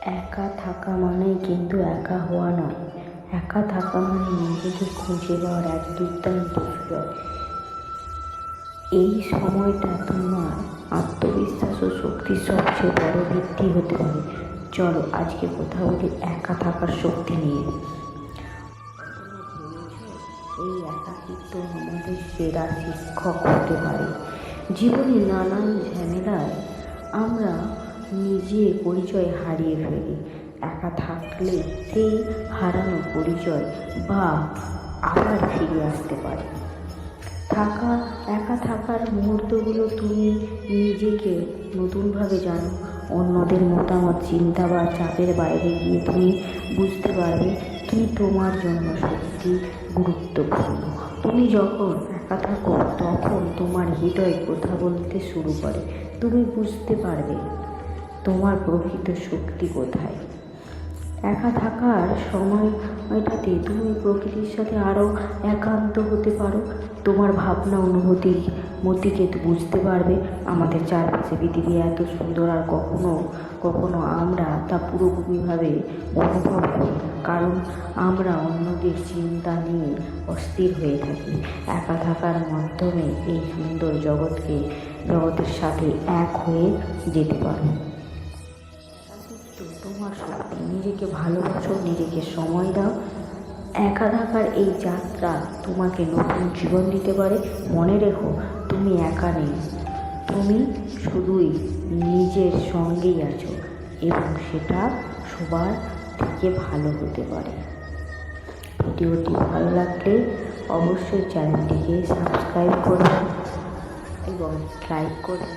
একা থাকা মানেই কিন্তু একা হওয়া নয়। একা থাকা মানে নিজেকে খুঁজে পাওয়ার এক দুর্দান্ত সুযোগ। এই সময়টা তোমার আত্মবিশ্বাস ও শক্তির সবচেয়ে বড় ভিত্তি হতে পারে। চলো আজকে কথা বলি একা থাকার শক্তি নিয়ে। এই একাকিত্ব আমাদের সেরা শিক্ষক হতে পারে। জীবনে নানান ঝামেলায় আমরা নিজের পরিচয় হারিয়ে ফেলি। একা থাকলে সেই হারানো পরিচয় বা আবার ফিরে আসতে পারে। একা থাকার মুহূর্তগুলো তুমি নিজেকে নতুনভাবে জানো। অন্যদের মতামত, চিন্তা বা চাপের বাইরে গিয়ে তুমি বুঝতে পারবে কি তোমার জন্য সত্যি গুরুত্বপূর্ণ। তুমি যখন একা থাকো তখন তোমার হৃদয় কথা বলতে শুরু করে। তুমি বুঝতে পারবে তোমার প্রকৃত শক্তি কোথায়। একা থাকার সময়টাতে তুমি প্রকৃতির সাথে আরও একান্ত হতে পারো। তোমার ভাবনা মতিকে বুঝতে পারবে। আমাদের চারপাশে পৃথিবী এত সুন্দর, আর কখনো আমরা তা পুরোপুরিভাবে অনুভব করি না, কারণ আমরা অন্যদের চিন্তা নিয়ে অস্থির হয়ে থাকি। একা থাকার মাধ্যমে এই সুন্দর জগতের সাথে এক হয়ে যেতে পারো। তোমার শক্তি, নিজেকে ভালোবাসো, নিজেকে সময় দাও। একা থাকার এই যাত্রা তোমাকে নতুন জীবন দিতে পারে। মনে রেখো, তুমি একা নেই, তুমি শুধুই নিজের সঙ্গেই আছো, এবং সেটা সবার থেকে ভালো হতে পারে। ভিডিওটি ভালো লাগলে অবশ্যই চ্যানেলটিকে সাবস্ক্রাইব করবেন এবং লাইক করবেন।